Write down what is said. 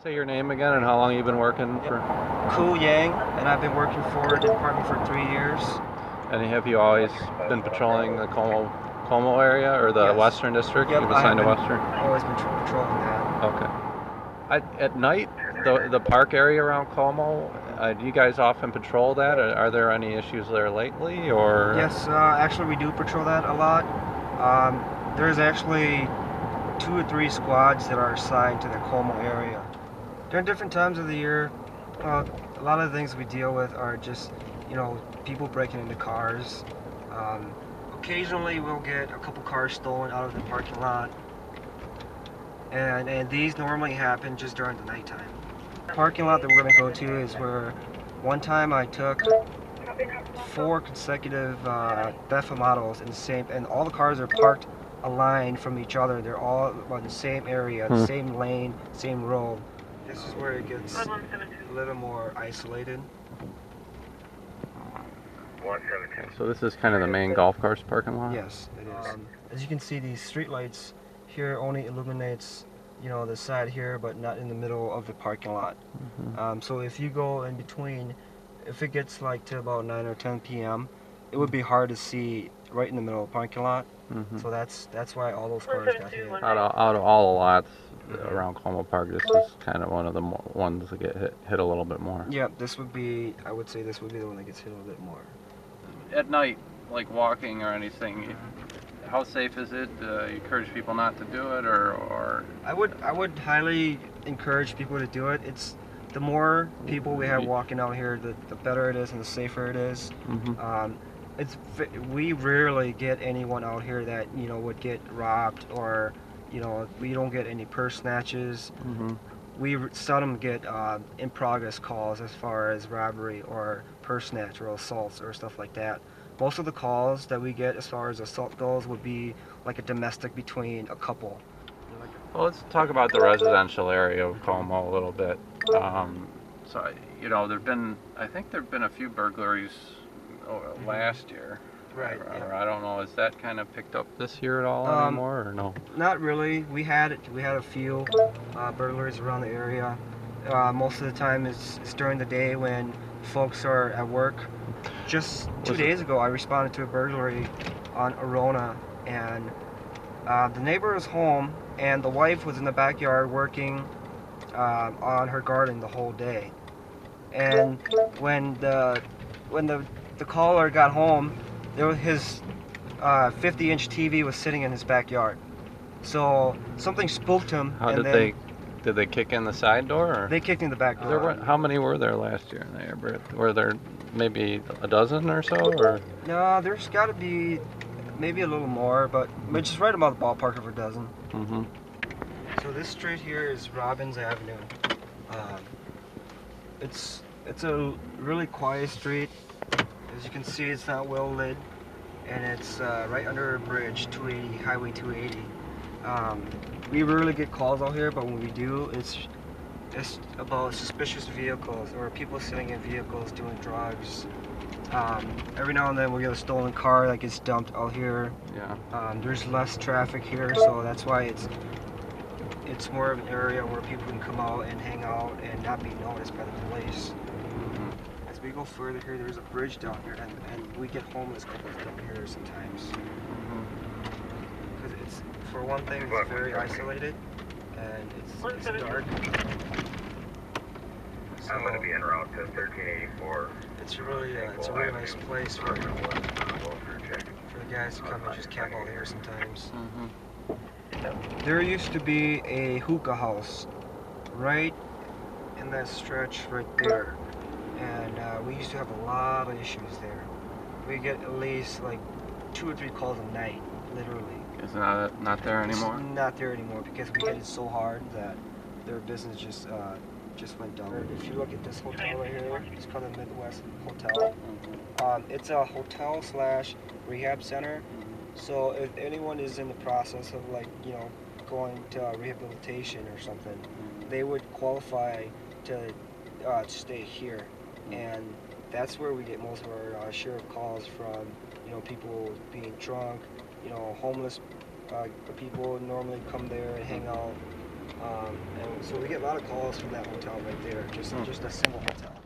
Say your name again and how long you've been working for? Ku Yang, and I've been working for the department for 3 years. And have you always been patrolling the Como area or the Yes. Western District? Yep, You've I have assigned to been Western? always been patrolling that. Okay. At night, the park area around Como, do you guys often patrol that? Are there any issues there lately, or? Yes, actually we do patrol that a lot. There's actually 2 or 3 squads that are assigned to the Como area. During different times of the year, a lot of the things we deal with are just, people breaking into cars. Occasionally we'll get a couple cars stolen out of the parking lot. And these normally happen just during the nighttime. The parking lot that we're going to go to is where one time I took 4 consecutive Beffa models in the same, and all the cars are parked aligned from each other. They're all on the same area, the same lane, same road. This is where it gets a little more isolated. So this is kind of the main golf course parking lot? Yes, it is. As you can see, these street lights here only illuminates, the side here, but not in the middle of the parking lot. So if you go in between, if it gets like to about 9 or 10 p.m., it would be hard to see right in the middle of the parking lot. So that's why all those cars got hit. Out of all the lots around Como Park, this is kind of one of the ones that get hit a little bit more. Yeah, I would say this would be the one that gets hit a little bit more. At night, like walking or anything, how safe is it? You encourage people not to do it, or? I would highly encourage people to do it. It's the more people we have walking out here, the better it is and the safer it is. We rarely get anyone out here that would get robbed, or we don't get any purse snatches. We seldom get in progress calls as far as robbery or purse snatch or assaults or stuff like that. Most of the calls that we get as far as assault goes would be like a domestic between a couple. Well, let's talk about the residential area of Como a little bit. So, I think there've been a few burglaries last year. Right. Or I don't know, is that kind of picked up this year at all anymore, or no? Not really. We had a few burglaries around the area. Most of the time it's during the day when folks are at work. Just 2 days ago, I responded to a burglary on Arona, and the neighbor was home, and the wife was in the backyard working on her garden the whole day. And when the caller got home, his 50-inch TV was sitting in his backyard. So something spooked him. Did they kick in the side door? Or? They kicked in the back door. How many were there last year in the neighborhood? Were there maybe a dozen or so? Or? No, there's got to be maybe a little more, but just right about the ballpark of a dozen. So this street here is Robbins Avenue. It's a really quiet street. As you can see, it's not well lit, and it's right under a bridge, Highway 280. We rarely get calls out here, but when we do, it's about suspicious vehicles or people sitting in vehicles doing drugs. Every now and then we get a stolen car that gets dumped out here. There's less traffic here, so that's why it's more of an area where people can come out and hang out and not be noticed by the police. As we go further here, there's a bridge down here, and we get homeless couples down here sometimes. Because for one thing, it's very isolated, and it's dark. So I'm going to be en route to 1384. It's a really nice place for the guys to come and just camp out here sometimes. There used to be a Hookah House right in that stretch right there, and we used to have a lot of issues there. We get at least like 2 or 3 calls a night, literally. Is it not there anymore? It's not there anymore because we hit it so hard that their business just went down. If you look at this hotel right here, it's called the Midwest Hotel. It's a hotel / rehab center. So if anyone is in the process of going to rehabilitation or something, they would qualify to stay here, and that's where we get most of our share of calls from. People being drunk, homeless people normally come there and hang out. And so we get a lot of calls from that hotel right there, just a single hotel.